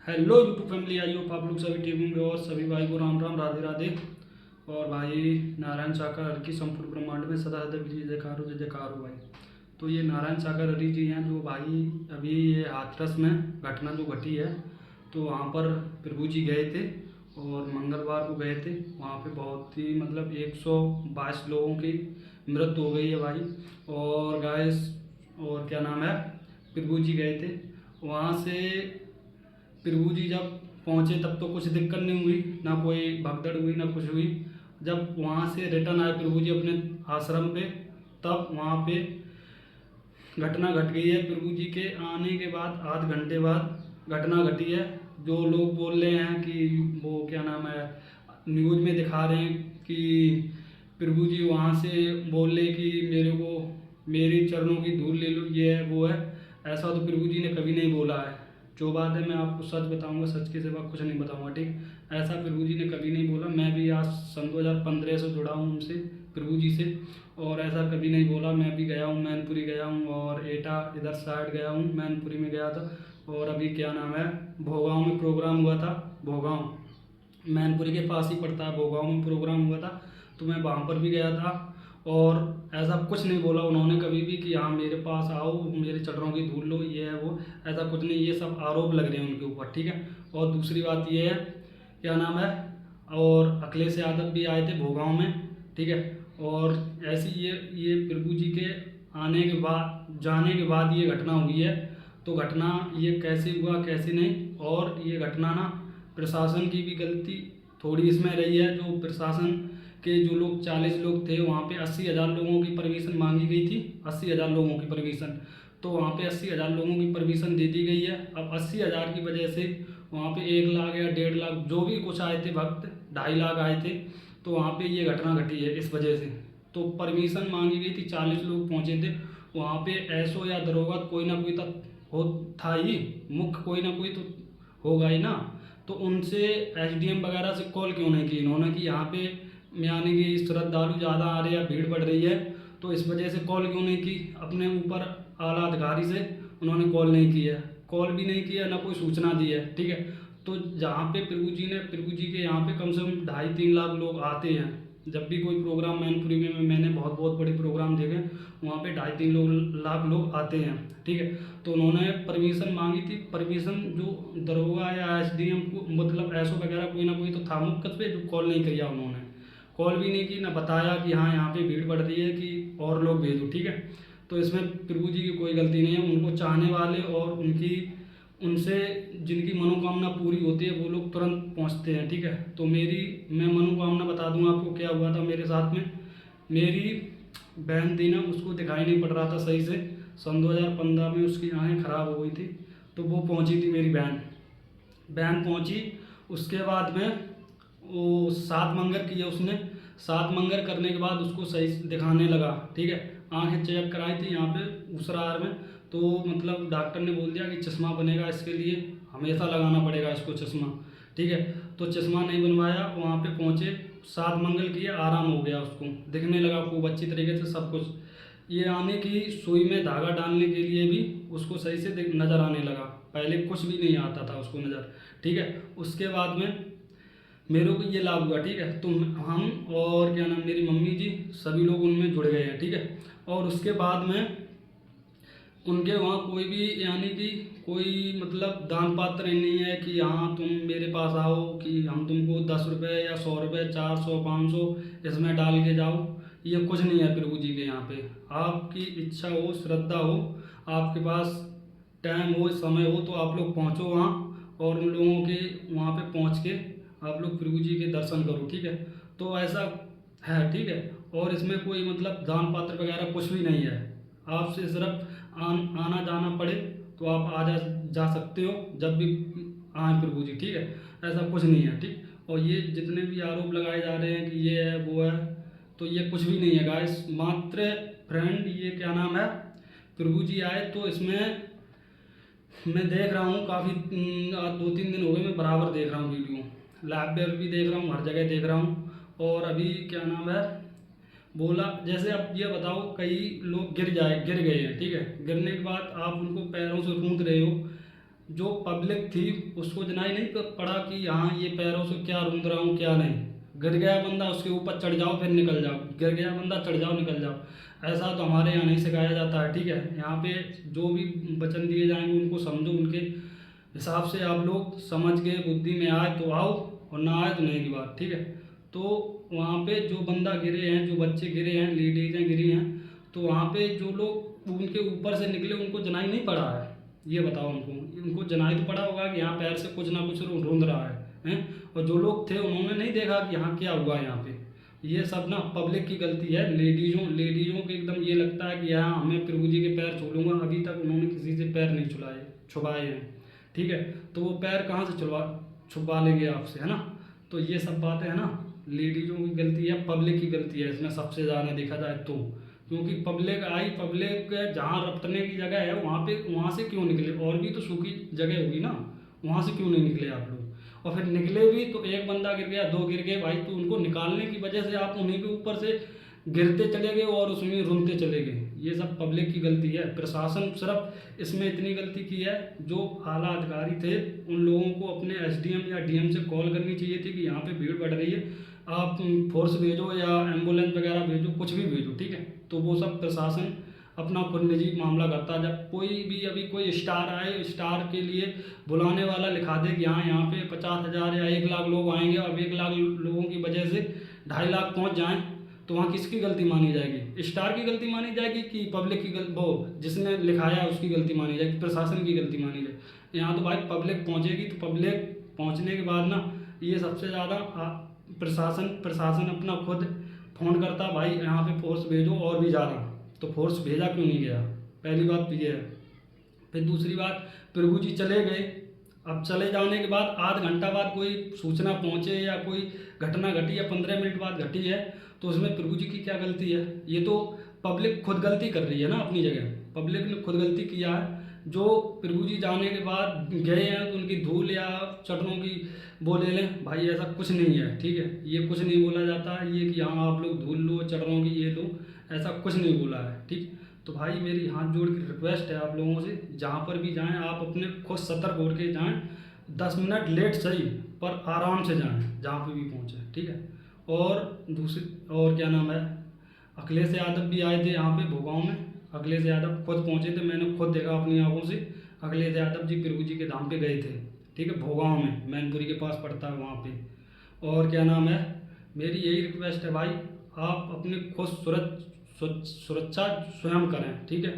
Hello YouTube family, I hope आप लोग सभी ठीक होंगे और सभी भाई को राम राम राधे राधे। और भाई नारायण सागर हर की संपूर्ण ब्रह्मांड में सदा सदा विजय जयकार हो, जय जयकार हो भाई। तो ये नारायण सागर हरि जी हैं जो भाई अभी ये हाथरस में घटना जो घटी है, तो वहाँ पर प्रभु जी गए थे और मंगलवार को गए थे। वहाँ पे बहुत ही मतलब 122 लोगों की मृत्यु हो गई है भाई। और गाइस, और क्या नाम है, प्रभु जी गए थे वहाँ से। प्रभु जी जब पहुँचे तब तो कुछ दिक्कत नहीं हुई, ना कोई भगदड़ हुई ना कुछ हुई। जब वहाँ से रिटर्न आए प्रभु जी अपने आश्रम पे, तब वहाँ पे घटना घट गई है। प्रभु जी के आने के बाद आध घंटे बाद घटना घटी है। जो लोग बोल रहे हैं कि वो क्या नाम है, न्यूज़ में दिखा रहे हैं कि प्रभु जी वहाँ से बोल रहे कि मेरे को मेरे चरणों की धूल ले लो, ये है वो है। ऐसा तो प्रभु जी ने कभी नहीं बोला है। जो बात है मैं आपको सच बताऊंगा, सच के सिवा कुछ नहीं बताऊंगा, ठीक। ऐसा प्रभु जी ने कभी नहीं बोला। मैं भी आज सन 2015 से जुड़ा हूँ उनसे, प्रभु जी से, और ऐसा कभी नहीं बोला। मैं भी गया हूँ, मैनपुरी गया हूँ और एटा इधर साइड गया हूँ, मैनपुरी में गया था। और अभी क्या नाम है, भोगांव में प्रोग्राम हुआ था। भोगांव मैनपुरी के पास ही पड़ता है, भोगांव में प्रोग्राम हुआ था, तो मैं वहाँ पर भी गया था। और ऐसा कुछ नहीं बोला उन्होंने कभी भी कि हाँ मेरे पास आओ, मेरे चरणों की धूल लो, ये है वो। ऐसा कुछ नहीं, ये सब आरोप लग रहे हैं उनके ऊपर, ठीक है। और दूसरी बात ये है, क्या नाम है, और अखिलेश यादव भी आए थे भोगांव में, ठीक है। और ऐसी ये प्रभु जी के आने के बाद जाने के बाद ये घटना हुई है। तो घटना ये कैसे हुआ कैसे नहीं, और ये घटना ना प्रशासन की भी गलती थोड़ी इसमें रही है। जो प्रशासन के जो लोग 40 लोग थे, वहाँ पे 80,000 लोगों की परमिशन मांगी गई थी, 80,000 लोगों की परमिशन। तो वहाँ पे 80,000 लोगों की परमिशन दे दी गई है। अब 80,000 की वजह से वहाँ पे 1 लाख या 1.5 लाख जो भी कुछ आए थे भक्त, 2.5 लाख आए थे। तो वहाँ पे ये घटना घटी है इस वजह से। तो परमिशन मांगी गई थी, 40 लोग पहुँचे थे वहाँ पे। एसओ या दरोगा कोई ना कोई तक हो था ही, मुख्य कोई ना कोई तो होगा ही ना। तो उनसे एसडीएम वगैरह से कॉल क्यों नहीं की इन्होंने कि यहाँ पे यानी कि श्रद्धालु ज़्यादा आ रहे हैं, भीड़ बढ़ रही है, तो इस वजह से कॉल क्यों नहीं की अपने ऊपर आला अधिकारी से। उन्होंने कॉल नहीं की है, कॉल भी नहीं किया, ना कोई सूचना दी है, ठीक है। तो जहाँ पे प्रभु जी के यहाँ पे कम से कम 2.5-3 लाख लोग आते हैं। जब भी कोई प्रोग्राम मैनपुरी में मैंने बहुत बहुत बड़े प्रोग्राम देखे, वहाँ पे 2.5-3 लाख लोग आते हैं, ठीक है। तो उन्होंने परमिशन मांगी थी। परमिशन जो दरोगा या एसडीएम को मतलब एसओ वगैरह कोई ना कोई तो था मुख्य पे, जो कॉल नहीं किया उन्होंने। कॉल भी नहीं की, ना बताया कि हाँ यहाँ पे भीड़ बढ़ रही है कि और लोग भेजो, ठीक है। तो इसमें प्रभु जी की कोई गलती नहीं है। उनको चाहने वाले और उनकी उनसे जिनकी मनोकामना पूरी होती है वो लोग तुरंत पहुंचते हैं, ठीक है। तो मैं मनोकामना बता दूं आपको क्या हुआ था मेरे साथ में। मेरी बहन थी ना, उसको दिखाई नहीं पड़ रहा था सही से। सन 2015 में उसकी आँखें खराब हो गई थी, तो वो पहुंची थी मेरी बहन। बहन पहुंची, उसके बाद में वो 7 मंगर किए उसने। 7 मंगर करने के बाद उसको सही से दिखाने लगा, ठीक है। आँखें चेक कराई थी यहाँ पे उसरार में। तो मतलब डॉक्टर ने बोल दिया कि चश्मा बनेगा, इसके लिए हमेशा लगाना पड़ेगा इसको चश्मा, ठीक है। तो चश्मा नहीं बनवाया, वहाँ पे पहुँचे, 7 मंगल किए, आराम हो गया, उसको दिखने लगा खूब अच्छी तरीके से सब कुछ। ये आने की सुई में धागा डालने के लिए भी उसको सही से नज़र आने लगा। पहले कुछ भी नहीं आता था उसको नज़र, ठीक है। उसके बाद में मेरे को ये लाभ हुआ, ठीक है। तो हम और क्या नाम, मेरी मम्मी जी, सभी लोग उनमें जुड़ गए हैं, ठीक है। और उसके बाद में उनके वहाँ कोई भी यानी कि कोई मतलब दान पात्र नहीं है कि हाँ तुम मेरे पास आओ कि हम तुमको 10 रुपये या 100 रुपये, 400, 500 इसमें डाल के जाओ। ये कुछ नहीं है प्रभु जी के यहाँ पे। आपकी इच्छा हो, श्रद्धा हो, आपके पास टाइम हो, समय हो, तो आप लोग पहुँचो वहाँ और उन लोगों के वहाँ पे पहुँच के आप लोग प्रभु जी के दर्शन करो, ठीक है। तो ऐसा है, ठीक है। और इसमें कोई मतलब दान पात्र वगैरह कुछ भी नहीं है। आपसे सिर्फ आना जाना पड़े तो आप जा सकते हो जब भी आए प्रभु जी, ठीक है। ऐसा कुछ नहीं है, ठीक। और ये जितने भी आरोप लगाए जा रहे हैं कि ये है वो है, तो ये कुछ भी नहीं है गाइस। मात्र फ्रेंड, ये क्या नाम है, प्रभु जी आए तो इसमें मैं देख रहा हूँ काफ़ी, आज 2-3 दिन हो गए मैं बराबर देख रहा हूँ वीडियो, लाइव पे भी देख रहा हूँ, हर जगह देख रहा हूँ। और अभी क्या नाम है, बोला जैसे अब ये बताओ, कई लोग गिर गए हैं, ठीक है। गिरने के बाद आप उनको पैरों से गूंथ रहे हो, जो पब्लिक थी उसको जनाई नहीं पड़ा कि हाँ ये पैरों से क्या रूंद रहा हूँ क्या नहीं। गिर गया बंदा उसके ऊपर चढ़ जाओ फिर निकल जाओ, गिर गया बंदा चढ़ जाओ निकल जाओ। ऐसा तो हमारे यहाँ नहीं सिखाया जाता है, ठीक है। यहाँ पे जो भी वचन दिए जाएंगे उनको समझो, उनके हिसाब से आप लोग समझ के बुद्धि में आए तो आओ और ना आए तो नहीं की बात, ठीक है। तो वहाँ पे जो बंदा गिरे हैं, जो बच्चे गिरे हैं, लेडीजें गिरी हैं, तो वहाँ पे जो लोग उनके ऊपर से निकले उनको जनाई नहीं पड़ा है। ये बताओ उनको जनाई तो पड़ा होगा कि यहाँ पैर से कुछ ना कुछ रूंद रहा है हैं। और जो लोग थे उन्होंने नहीं देखा कि यहाँ क्या हुआ यहाँ पे। ये सब ना पब्लिक की गलती है। लेडीज़ों के एकदम ये लगता है कि यहाँ हमें प्रभु जी के पैर छू लूँगा, अभी तक उन्होंने किसी से पैर नहीं छुपाए हैं, ठीक है। तो वो पैर कहाँ से छुपा लेंगे आपसे, है ना। तो ये सब बातें है ना, लेडीज़ों की गलती है, पब्लिक की गलती है इसमें सबसे ज़्यादा देखा जाए तो। क्योंकि पब्लिक जहाँ रपटने की जगह है वहाँ से क्यों निकले, और भी तो सूखी जगह होगी ना, वहाँ से क्यों नहीं निकले आप लोग। और फिर निकले भी तो एक बंदा गिर गया, दो गिर गए भाई, तो उनको निकालने की वजह से आप उन्हीं के ऊपर से गिरते चले गए और उसमें रुनते चले गए। ये सब पब्लिक की गलती है। प्रशासन सिर्फ इसमें इतनी गलती की है, जो आला अधिकारी थे उन लोगों को अपने एसडीएम या डीएम से कॉल करनी चाहिए थी कि यहाँ पे भीड़ बढ़ रही है, आप फोर्स भेजो या एम्बुलेंस वगैरह भेजो, कुछ भी भेजो, ठीक है। तो वो सब प्रशासन अपना खुद निजी मामला करता। जब कोई भी अभी कोई स्टार आए, स्टार के लिए बुलाने वाला लिखा दे कि हाँ यहाँ पे 50,000 या 1 लाख लोग आएंगे, अब 1 लाख लोगों की वजह से 2.5 लाख पहुँच जाएँ, तो वहाँ किसकी गलती मानी जाएगी? स्टार की गलती मानी जाएगी कि पब्लिक की गलती, वो जिसने लिखाया उसकी गलती मानी जाएगी, प्रशासन की गलती मानी जाएगी? यहाँ तो भाई पब्लिक पहुँचेगी, तो पब्लिक पहुँचने के बाद ना ये सबसे ज़्यादा प्रशासन अपना खुद फ़ोन करता, भाई यहाँ पे फोर्स भेजो और भी ज़्यादा। तो फोर्स भेजा क्यों नहीं गया? पहली बात तो ये है। फिर दूसरी बात, प्रभु जी चले गए, अब चले जाने के बाद आध घंटा बाद कोई सूचना पहुँचे या कोई घटना घटी है 15 मिनट बाद घटी है, तो उसमें प्रभु जी की क्या गलती है? ये तो पब्लिक खुद गलती कर रही है ना अपनी जगह, पब्लिक ने खुद गलती किया है। जो प्रभु जी जाने के बाद गए हैं तो उनकी धूल या चटनों की वो ले लें, भाई ऐसा कुछ नहीं है, ठीक है। ये कुछ नहीं बोला जाता है ये कि हाँ आप लोग धूल लो चटनों की ये लो, ऐसा कुछ नहीं बोला है, ठीक। तो भाई मेरी हाथ जोड़ के रिक्वेस्ट है आप लोगों से, जहाँ पर भी जाएं आप अपने खुद सतर्क होकर के जाएं, 10 मिनट लेट सही पर आराम से जाएं जहाँ पे भी पहुँचे, ठीक है। और क्या नाम है, अखिलेश यादव भी आए थे यहाँ पे भोगांव में, अखिलेश यादव खुद पहुँचे थे, मैंने खुद देखा अपनी आंखों से। अखिलेश यादव जी प्रभु जी के धाम पे गए थे, ठीक है, भोगांव में, मैनपुरी के पास पड़ता है वहाँ पे। और क्या नाम है, मेरी यही रिक्वेस्ट है भाई, आप अपनी खुद सुरक्षा स्वयं करें, ठीक है।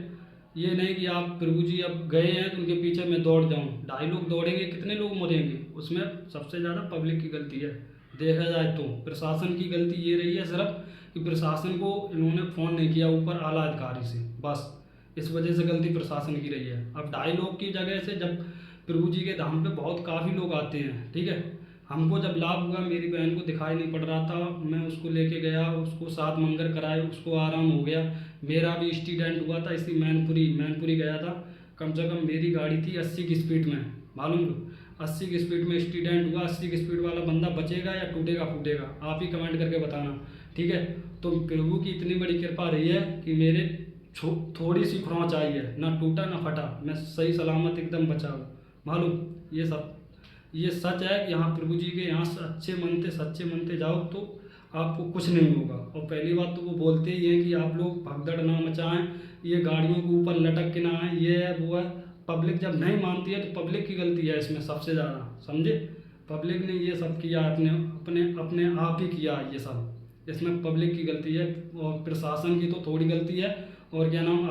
ये नहीं कि आप प्रभु जी अब गए हैं तो उनके पीछे मैं दौड़ जाऊं, 2.5 लोग दौड़ेंगे, कितने लोग मरेंगे? उसमें सबसे ज़्यादा पब्लिक की गलती है देखा जाए तो। प्रशासन की गलती ये रही है सिर्फ कि प्रशासन को इन्होंने फ़ोन नहीं किया ऊपर आला अधिकारी से, बस इस वजह से गलती प्रशासन की रही है। अब 2.5 लोग की जगह से जब प्रभु जी के धाम पे बहुत काफ़ी लोग आते हैं, ठीक है। हमको जब लाभ हुआ, मेरी बहन को दिखाई नहीं पड़ रहा था, मैं उसको लेके गया, उसको 7 मंगर कराए, उसको आराम हो गया। मेरा भी एक्सीडेंट हुआ था इसी मैनपुरी गया था, कम से कम मेरी गाड़ी थी 80 की स्पीड में, मालूम लो 80 की स्पीड में एक्सीडेंट हुआ। 80 की स्पीड वाला बंदा बचेगा या टूटेगा फूटेगा, आप ही कमेंट करके बताना, ठीक है। तो प्रभु की इतनी बड़ी कृपा रही है कि मेरे थोड़ी सी खरोंच आई है, ना टूटा ना फटा, मैं सही सलामत एकदम बचा हूँ, मालूम। ये सच है कि यहाँ प्रभु जी के यहाँ सच्चे मनते जाओ तो आपको कुछ नहीं होगा। और पहली बात तो वो बोलते ही हैं कि आप लोग भगदड़ ना मचाएं, ये गाड़ियों के ऊपर लटक के ना आए, ये है वो है। पब्लिक जब नहीं मानती है तो पब्लिक की गलती है इसमें सबसे ज़्यादा, समझे। पब्लिक ने ये सब किया, अपने आप ही किया ये सब, इसमें पब्लिक की गलती है। और प्रशासन की तो थोड़ी गलती है, और क्या नाम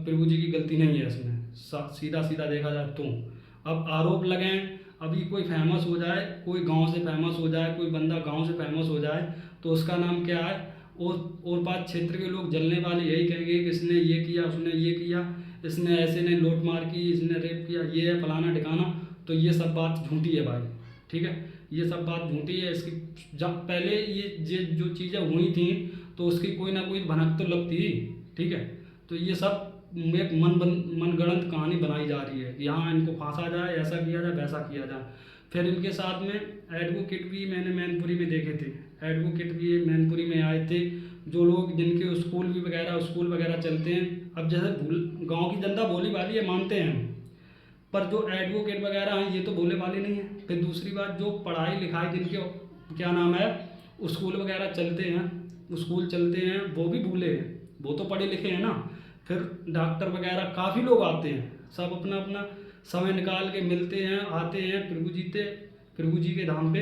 प्रभु जी की गलती नहीं है इसमें, सीधा देखा जाए तो। अब आरोप लगें, अभी कोई फेमस हो जाए, कोई गांव से फेमस हो जाए, कोई बंदा गांव से फेमस हो जाए तो उसका नाम क्या है, और पाँच क्षेत्र के लोग जलने वाले यही कहेंगे कि इसने ये किया, उसने ये किया, इसने ऐसे ने लूट मार की, इसने रेप किया, ये है फलाना ठिकाना। तो ये सब बात झूठी है भाई, ठीक है, ये सब बात झूठी है। इसकी जब पहले ये जो चीज़ें हुई थी तो उसकी कोई ना कोई भनक तो लगती ही, ठीक है। तो ये सब एक मनगढ़ंत कहानी बनाई जा रही है कि हाँ इनको फांसा जाए, ऐसा किया जाए, वैसा किया जाए। फिर इनके साथ में एडवोकेट भी मैंने मैनपुरी में देखे थे, एडवोकेट भी मैनपुरी में आए थे, जो लोग जिनके स्कूल वगैरह चलते हैं। अब जैसे गांव की जनता भोली भाली है, मानते हैं, पर जो एडवोकेट वगैरह हैं ये तो भोले वाले नहीं हैं। फिर दूसरी बात, जो पढ़ाई लिखाई जिनके क्या नाम है स्कूल वगैरह चलते हैं, स्कूल चलते हैं, वो भी भूले हैं, वो तो पढ़े लिखे हैं ना। फिर डॉक्टर वगैरह काफ़ी लोग आते हैं, सब अपना अपना समय निकाल के मिलते हैं, आते हैं प्रभु जी के धाम पे।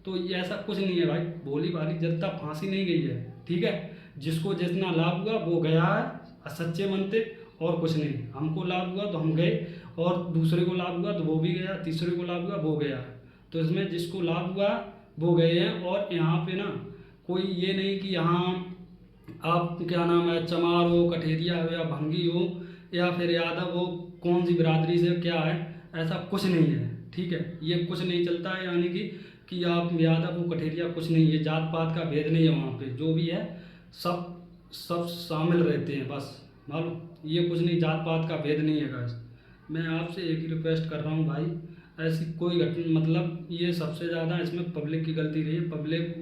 तो ये ऐसा कुछ नहीं है भाई, भोली भाली जनता फांसी नहीं गई है, ठीक है। जिसको जितना लाभ हुआ वो गया है सच्चे मन से, और कुछ नहीं। हमको लाभ हुआ तो हम गए, और दूसरे को लाभ हुआ तो वो भी गया, तीसरे को लाभ हुआ वो गया। तो इसमें जिसको लाभ हुआ वो गए हैं। और यहाँ पे ना कोई ये नहीं कि यहाँ आप क्या नाम है चमार हो, कठेरिया हो, या भंगी हो, या फिर यादव हो, कौन सी बिरादरी से क्या है, ऐसा कुछ नहीं है, ठीक है। ये कुछ नहीं चलता है, यानी कि आप यादव हो, कठेरिया, कुछ नहीं। ये जात पात का भेद नहीं है वहाँ पे, जो भी है सब सब शामिल रहते हैं बस, मालूम। ये कुछ नहीं, जात पात का भेद नहीं है गाइस। मैं आपसे एक ही रिक्वेस्ट कर रहा हूँ भाई, ऐसी कोई घटना, मतलब ये सबसे ज़्यादा इसमें पब्लिक की गलती रही है। पब्लिक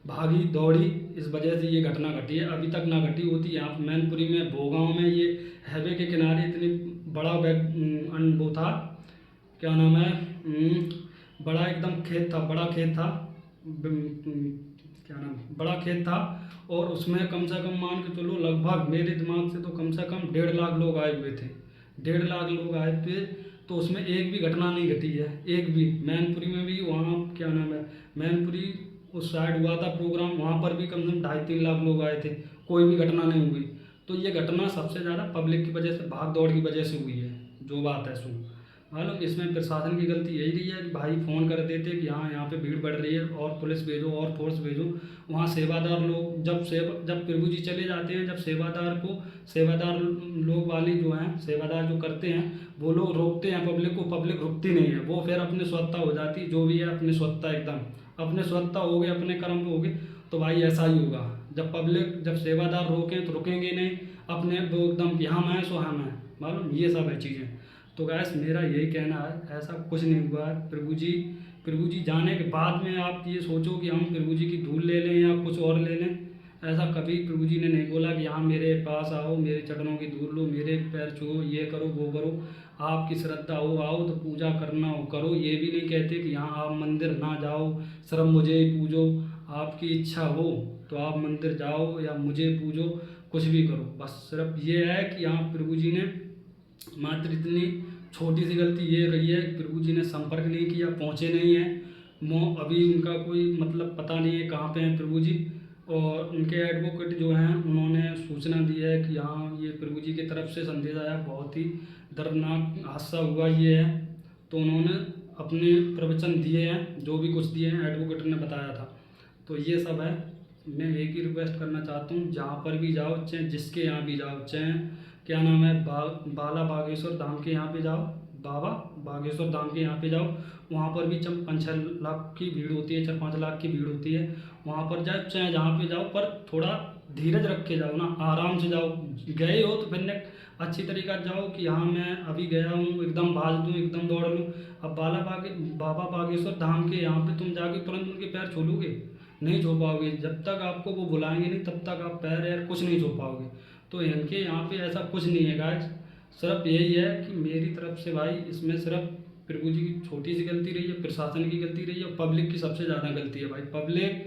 भागी दौड़ी, इस वजह से ये घटना घटी है। अभी तक ना घटी होती यहाँ पे मैनपुरी में, भोगांव में, ये हाईवे के किनारे इतनी बड़ा वो था, क्या नाम है, बड़ा एकदम खेत था, बड़ा खेत था, क्या नाम, बड़ा खेत था। और उसमें कम से कम मान के चलो, लगभग मेरे दिमाग से तो कम से कम 1.5 लाख लोग आए हुए थे, 1.5 लाख लोग आए थे। तो उसमें एक भी घटना नहीं घटी है, एक भी। मैनपुरी में भी, वहाँ क्या नाम है, मैनपुरी उस साइड हुआ था प्रोग्राम, वहाँ पर भी कम से कम 2.5-3 लाख लोग आए थे, कोई भी घटना नहीं हुई। तो ये घटना सबसे ज़्यादा पब्लिक की वजह से, भाग दौड़ की वजह से हुई है, जो बात है सुन। मालूम, इसमें प्रशासन की गलती यही रही है कि भाई फ़ोन कर देते कि हाँ यहाँ पे भीड़ बढ़ रही है, और पुलिस भेजो और फोर्स भेजो। वहाँ सेवादार लोग जब प्रभु जी चले जाते हैं, जब सेवादार लोग वाली जो हैं, सेवादार जो करते हैं, वो लोग रोकते हैं पब्लिक को, पब्लिक रुकती नहीं है, वो फिर अपने स्वतः हो जाती, जो भी है अपने स्वतः, एकदम अपने स्वतः हो गए, अपने कर्म पे हो गए। तो भाई ऐसा ही होगा, जब सेवादार रोकें तो रुकेंगे नहीं, अपने वो एकदम कि हम हैं सो हम हैं, मालूम। ये सब है चीज़ें। तो गैस मेरा यही कहना है, ऐसा कुछ नहीं हुआ है। प्रभु जी जाने के बाद में आप ये सोचो कि हम प्रभु जी की धूल ले लें या कुछ और ले लें, ऐसा कभी प्रभु जी ने नहीं बोला कि यहाँ मेरे पास आओ, मेरे चरणों की धूल लो, मेरे पैर छुओ, ये करो वो करो। आपकी श्रद्धा हो आओ, तो पूजा करना हो करो। ये भी नहीं कहते कि यहाँ आप मंदिर ना जाओ, सिर्फ मुझे ही पूजो। आपकी इच्छा हो तो आप मंदिर जाओ या मुझे पूजो, कुछ भी करो। बस सिर्फ ये है कि यहाँ प्रभु जी ने मात्र इतनी छोटी सी गलती ये रही है कि प्रभु जी ने संपर्क नहीं किया, पहुँचे नहीं हैं। अभी उनका कोई मतलब पता नहीं है कहाँ पे हैं प्रभु जी। और उनके एडवोकेट जो हैं, उन्होंने सूचना दी है कि हाँ ये प्रभु जी की तरफ से संदेश आया, बहुत ही दर्दनाक हादसा हुआ ये है। तो उन्होंने अपने प्रवचन दिए हैं, जो भी कुछ दिए हैं एडवोकेट ने बताया था। तो ये सब है। मैं एक ही रिक्वेस्ट करना चाहता हूँ, जहाँ पर भी जाओ, चाहे जिसके यहाँ भी जाओ, चाहे क्या नाम है बाला बागेश्वर धाम के यहाँ पे जाओ, बाबा बागेश्वर धाम के यहाँ पे जाओ, वहाँ पर भी 5-6 लाख की भीड़ होती है, 4-5 लाख की भीड़ होती है। वहाँ पर जाओ, चाहे जहाँ पे जाओ, पर थोड़ा धीरज रख के जाओ ना, आराम से जाओ। गए हो तो फिर ने अच्छी तरीका से जाओ कि हाँ मैं अभी गया हूँ, एकदम भाज दूँ, एकदम दौड़ लूँ। अब बाबा बागेश्वर धाम के यहाँ पे तुम जाके तुरंत उनके पैर छू लोगे? नहीं छू पाओगे। जब तक आपको वो बुलाएंगे नहीं, तब तक आप पैर यार कुछ नहीं छू पाओगे। तो इनके यहाँ पे ऐसा कुछ नहीं है गाइस। सिर्फ यही है कि मेरी तरफ से भाई, इसमें सिर्फ प्रभु जी की छोटी सी गलती रही है, प्रशासन की गलती रही है, और पब्लिक की सबसे ज़्यादा गलती है भाई। पब्लिक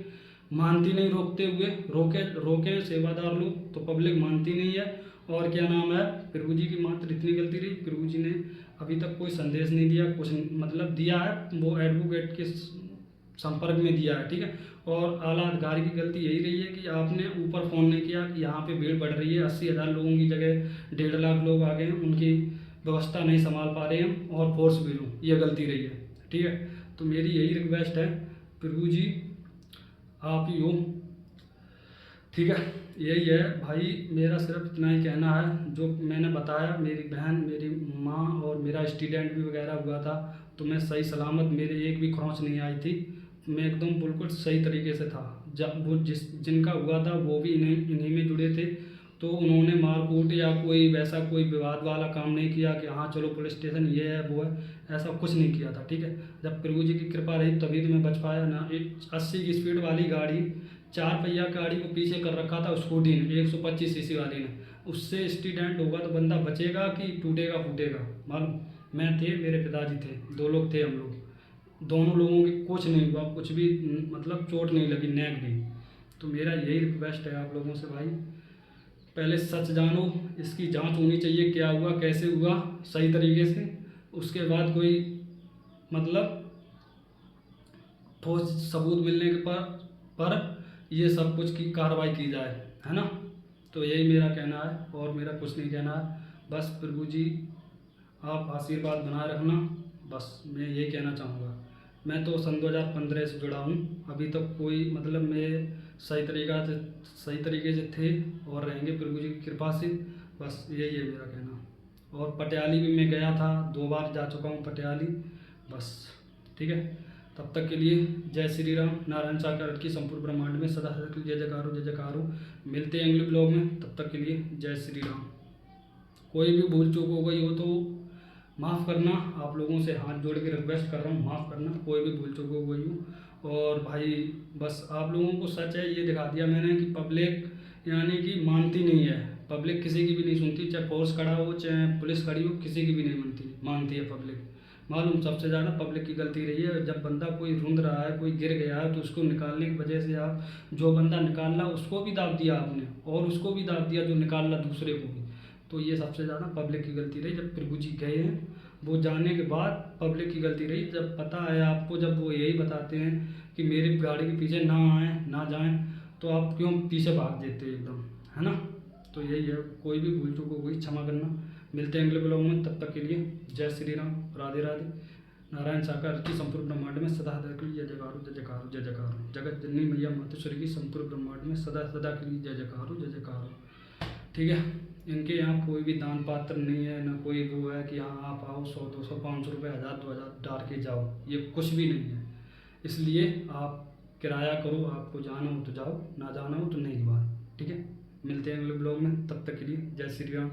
मानती नहीं, रोकते हुए रोके सेवादार लोग, तो पब्लिक मानती नहीं है। और क्या नाम है, प्रभु जी की मात्र इतनी गलती रही, प्रभु जी ने अभी तक कोई संदेश नहीं दिया, कुछ मतलब दिया है वो एडवोकेट के संपर्क में दिया है, ठीक है। और आला अधिकारी की गलती यही रही है कि आपने ऊपर फ़ोन नहीं किया कि यहाँ पे भीड़ बढ़ रही है, 80,000 लोगों की जगह 1.5 लाख लोग आ गए हैं, उनकी व्यवस्था नहीं संभाल पा रहे हैं, और फोर्स भी लो, ये गलती रही है, ठीक है। तो मेरी यही रिक्वेस्ट है, प्रभु जी आप ही हो, ठीक है। यही है भाई, मेरा सिर्फ इतना ही कहना है। जो मैंने बताया, मेरी बहन, मेरी माँ और मेरा एक्सीडेंट भी वगैरह हुआ था, तो मैं सही सलामत, मेरे एक भी खरोंच नहीं आई थी, मैं एकदम बिल्कुल सही तरीके से था। जब वो जिनका हुआ था वो भी इन्हीं में जुड़े थे, तो उन्होंने मारकूट या कोई वैसा कोई विवाद वाला काम नहीं किया कि हाँ चलो पुलिस स्टेशन, ये है वो है, ऐसा कुछ नहीं किया था, ठीक है। जब प्रभु जी की कृपा रही तभी तो मैं बच पाया ना। 80 की स्पीड वाली गाड़ी, 4 पहिया गाड़ी को पीछे कर रखा था स्कूटी ने, 125 सीसी वाली ने, उससे एक्सीडेंट होगा तो बंदा बचेगा कि टूटेगा फूटेगा, मालूम। मैं थे, मेरे पिताजी थे, 2 लोग थे हम लोग। दोनों लोगों की कुछ नहीं हुआ, कुछ भी मतलब चोट नहीं लगी, नेक भी। तो मेरा यही रिक्वेस्ट है आप लोगों से भाई, पहले सच जानो, इसकी जांच होनी चाहिए, क्या हुआ कैसे हुआ सही तरीके से। उसके बाद कोई मतलब ठोस सबूत मिलने के पर ये सब कुछ की कार्रवाई की जाए, है ना। तो यही मेरा कहना है और मेरा कुछ नहीं कहना है। बस प्रभु जी आप आशीर्वाद बनाए रखना, बस मैं यही कहना चाहूँगा। मैं तो सन 2015 से जुड़ा हूँ, अभी तक कोई मतलब मैं सही तरीके से थे और रहेंगे प्रभु जी की कृपा से। बस यही है मेरा कहना। और पटियाली भी मैं गया था, 2 बार जा चुका हूँ पटियाली। बस ठीक है, तब तक के लिए जय श्री राम। नारायण सागर की संपूर्ण ब्रह्मांड में सदा सदा जय जयकार हो, जय जयकार हो। मिलते हैं अगले ब्लॉग में, तब तक के लिए जय श्री राम। कोई भी भूल चूक हो गई हो तो माफ़ करना, आप लोगों से हाथ जोड़ के रिक्वेस्ट कर रहा हूँ, माफ़ करना कोई भी भूल चूक हो गई हो। और भाई बस आप लोगों को सच है ये दिखा दिया मैंने कि पब्लिक यानी कि मानती नहीं है। पब्लिक किसी की भी नहीं सुनती, चाहे फोर्स खड़ा हो चाहे पुलिस खड़ी हो, किसी की भी नहीं मानती है पब्लिक। मालूम सबसे ज़्यादा पब्लिक की गलती रही है। जब बंदा कोई रूंध रहा है, कोई गिर गया है, तो उसको निकालने की वजह से आप जो बंदा निकाल रहा उसको भी दाब दिया आपने, और उसको भी दाब दिया जो निकाल रहा दूसरे को भी। तो ये सबसे ज़्यादा पब्लिक की गलती रही। जब प्रभु जी गए हैं वो जाने के बाद पब्लिक की गलती रही। जब पता है आपको, जब वो यही बताते हैं कि मेरी गाड़ी के पीछे ना आए ना जाएं, तो आप क्यों पीछे भाग देते एकदम, है ना। तो यही है, कोई भी भूल चूक हो गई क्षमा करना। मिलते हैं अगले ब्लॉग में, तब तक के लिए जय श्री राम, राधे राधे। नारायण साकार की संपूर्ण ब्रह्मांड में सदा सदा के लिए जय जयकार हो, जय जयकार हो, जय जयकार हो। जगत जननी मैया मातेश्वरी की संपूर्ण ब्रह्मांड में सदा सदा के लिए जय जयकार हो, जय जयकार हो। ठीक है, इनके यहाँ कोई भी दान पात्र नहीं है, ना कोई वो है कि हाँ आप आओ 100 200 500 रुपये 1000 2000 डाल के जाओ, ये कुछ भी नहीं है। इसलिए आप किराया करो, आपको जाना हो तो जाओ, ना जाना हो तो नहीं बात। ठीक है, मिलते हैं अगले ब्लॉग में, तब तक के लिए जय श्री राम।